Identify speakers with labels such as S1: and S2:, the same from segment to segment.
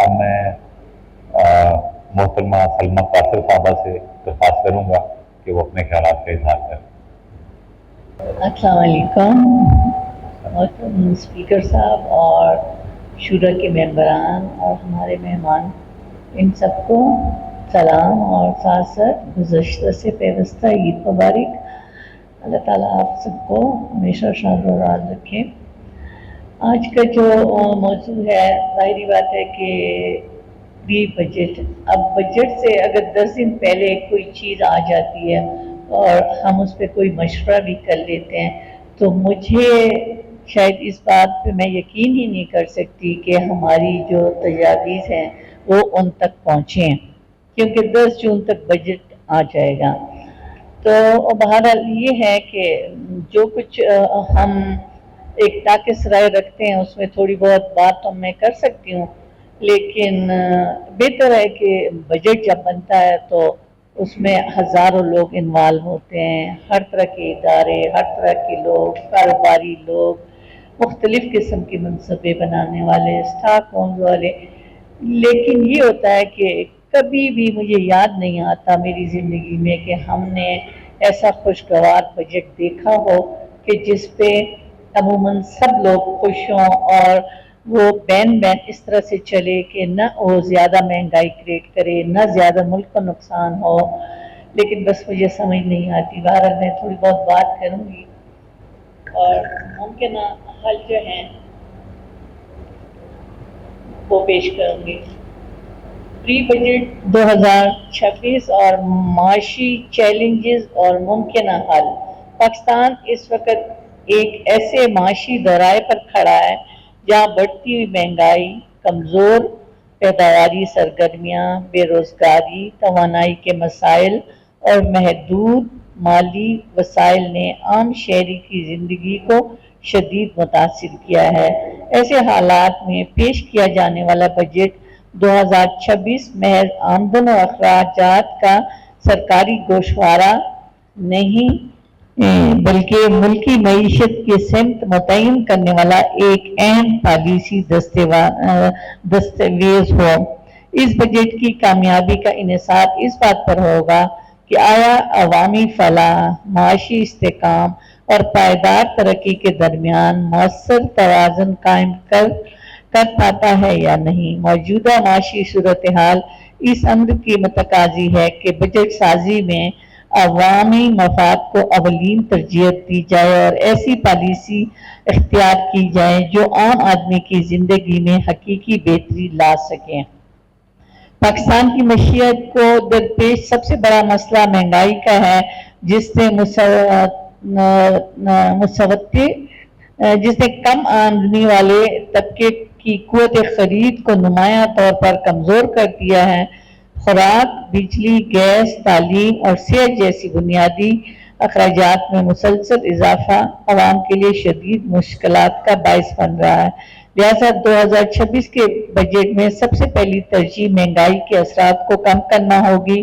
S1: اب میں محترمہ سلمہ قاصر صاحبہ سے درخواست کروں گا کہ وہ اپنے خیالات کا اظہار کریں۔
S2: السلام علیکم محترم اسپیکر صاحب اور شورا کے ممبران اور ہمارے مہمان، ان سب کو سلام اور ساتھ ساتھ گزشتہ سے پیوستہ عید مبارک۔ اللہ تعالیٰ آپ سب کو ہمیشہ شاد و آباد رکھے۔ آج کا جو موضوع ہے، ظاہری بات ہے کہ پری بجٹ، اب بجٹ سے اگر 10 دن پہلے کوئی چیز آ جاتی ہے اور ہم اس پہ کوئی مشورہ بھی کر لیتے ہیں تو مجھے شاید اس بات پہ میں یقین ہی نہیں کر سکتی کہ ہماری جو تجاویز ہیں وہ ان تک پہنچیں، کیونکہ 10 جون تک بجٹ آ جائے گا۔ تو بہرحال یہ ہے کہ جو کچھ ہم ایک ناقص رائے رکھتے ہیں اس میں تھوڑی بہت بات تو میں کر سکتی ہوں، لیکن بہتر ہے کہ بجٹ جب بنتا ہے تو اس میں ہزاروں لوگ انوالو ہوتے ہیں، ہر طرح کے ادارے، ہر طرح کے لوگ، کاروباری لوگ، مختلف قسم کے منصوبے بنانے والے، اسٹاک ہولڈر والے۔ لیکن یہ ہوتا ہے کہ کبھی بھی مجھے یاد نہیں آتا میری زندگی میں کہ ہم نے ایسا خوشگوار بجٹ دیکھا ہو کہ جس پہ عموماً سب لوگ خوش ہوں اور وہ بین اس طرح سے چلے کہ نہ وہ زیادہ مہنگائی کریٹ کرے، نہ زیادہ ملک کو نقصان ہو۔ لیکن بس مجھے سمجھ نہیں آتی، بہرحال میں تھوڑی بہت بات کروں گی اور ممکنہ حل جو ہیں وہ پیش کروں گی۔ پری بجٹ 2026 اور معاشی چیلنجز اور ممکنہ حل۔ پاکستان اس وقت ایک ایسے معاشی دورائے پر کھڑا ہے جہاں بڑھتی ہوئی مہنگائی، کمزور پیداواری سرگرمیاں، بے روزگاری، توانائی کے مسائل اور محدود مالی وسائل نے عام شہری کی زندگی کو شدید متاثر کیا ہے۔ ایسے حالات میں پیش کیا جانے والا بجٹ 2026 محض آمدن و اخراجات کا سرکاری گوشوارہ نہیں بلکہ ملکی معیشت کی سمت متعین کرنے والا ایک اہم پالیسی دستاویز ہو۔ اس بجٹ کی کامیابی کا انحصار اس بات پر ہوگا کہ آیا عوامی فلاح، معاشی استحکام اور پائیدار ترقی کے درمیان مؤثر توازن قائم کر پاتا ہے یا نہیں۔ موجودہ معاشی صورتحال اس امر کی متقاضی ہے کہ بجٹ سازی میں عوامی مفاد کو اولین ترجیح دی جائے اور ایسی پالیسی اختیار کی جائے جو عام آدمی کی زندگی میں حقیقی بہتری لا سکیں۔ پاکستان کی معیشت کو درپیش سب سے بڑا مسئلہ مہنگائی کا ہے، جس نے کم آمدنی والے طبقے کی قوت خرید کو نمایاں طور پر کمزور کر دیا ہے۔ خوراک، بجلی، گیس، تعلیم اور صحت جیسی بنیادی اخراجات میں مسلسل اضافہ عوام کے لیے شدید مشکلات کا باعث بن رہا ہے۔ لہٰذا 2026 کے بجٹ میں سب سے پہلی ترجیح مہنگائی کے اثرات کو کم کرنا ہوگی۔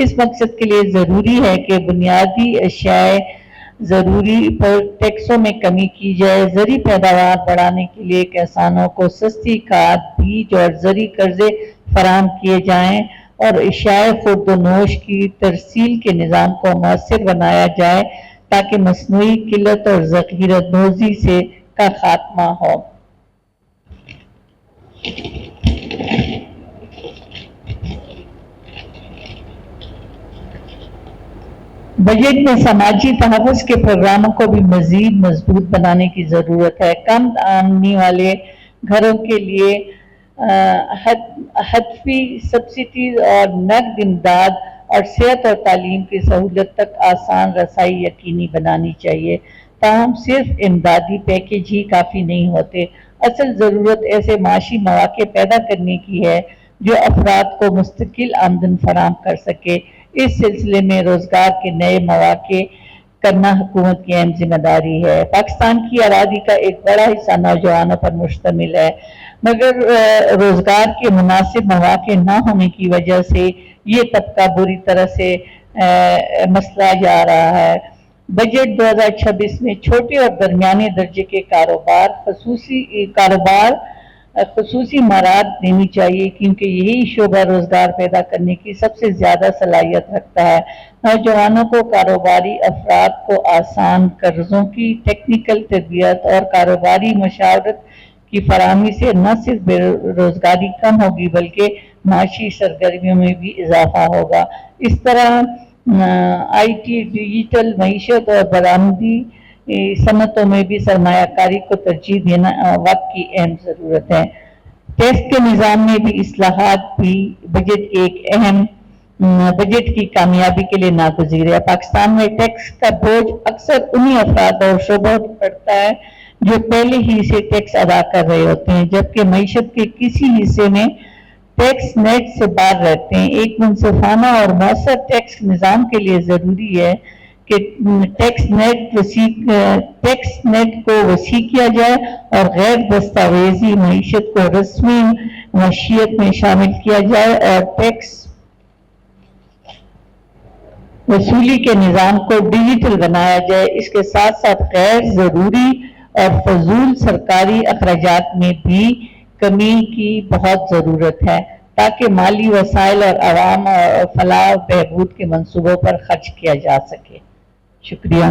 S2: اس مقصد کے لیے ضروری ہے کہ بنیادی اشیاء ضروری پر ٹیکسوں میں کمی کی جائے، زرعی پیداوار بڑھانے کے لیے کسانوں کو سستی کھاد، بیج اور زرعی قرضے فراہم کیے جائیں اور اشیاء خورد و نوش کی ترسیل کے نظام کو مؤثر بنایا جائے تاکہ مصنوعی قلت اور ذخیرہ نوزی کا خاتمہ ہو۔ بجٹ میں سماجی تحفظ کے پروگراموں کو بھی مزید مضبوط بنانے کی ضرورت ہے۔ کم آمدنی والے گھروں کے لیے ہدفی سبسڈیز اور نقد امداد اور صحت اور تعلیم کی سہولت تک آسان رسائی یقینی بنانی چاہیے۔ تاہم صرف امدادی پیکیج ہی کافی نہیں ہوتے، اصل ضرورت ایسے معاشی مواقع پیدا کرنے کی ہے جو افراد کو مستقل آمدن فراہم کر سکے۔ اس سلسلے میں روزگار کے نئے مواقع کرنا حکومت کی اہم ذمہ داری ہے۔ پاکستان کی آبادی کا ایک بڑا حصہ نوجوانوں پر مشتمل ہے، مگر روزگار کے مناسب مواقع نہ ہونے کی وجہ سے یہ طبقہ بری طرح سے مسئلہ جا رہا ہے۔ بجٹ 2026 میں چھوٹے اور درمیانے درجے کے کاروبار خصوصی مہارت دینی چاہیے، کیونکہ یہی شعبہ روزگار پیدا کرنے کی سب سے زیادہ صلاحیت رکھتا ہے۔ نوجوانوں کو کاروباری افراد کو آسان قرضوں کی ٹیکنیکل تربیت اور کاروباری مشاورت کی فراہمی سے نہ صرف بے روزگاری کم ہوگی بلکہ معاشی سرگرمیوں میں بھی اضافہ ہوگا۔ اس طرح آئی ٹی، ڈیجیٹل معیشت اور برآمدی صنعتوں میں بھی سرمایہ کاری کو ترجیح دینا وقت کی اہم ضرورت ہے۔ ٹیکس کے نظام میں بھی اصلاحات بھی بجٹ کی کامیابی کے لیے ناگزیر ہے۔ پاکستان میں ٹیکس کا بوجھ اکثر انہی افراد اور شعبوں پر پڑتا ہے جو پہلے ہی سے ٹیکس ادا کر رہے ہوتے ہیں، جبکہ معیشت کے کسی حصے میں ٹیکس نیٹ سے باہر رہتے ہیں۔ ایک منصفانہ اور مؤثر ٹیکس نظام کے لیے ضروری ہے کہ ٹیکس نیٹ کو وسیع کیا جائے اور غیر دستاویزی معیشت کو رسمی معیشت میں شامل کیا جائے اور ٹیکس وصولی کے نظام کو ڈیجیٹل بنایا جائے۔ اس کے ساتھ ساتھ غیر ضروری اور فضول سرکاری اخراجات میں بھی کمی کی بہت ضرورت ہے تاکہ مالی وسائل اور عوام اور فلاح و بہبود کے منصوبوں پر خرچ کیا جا سکے۔ شکریہ۔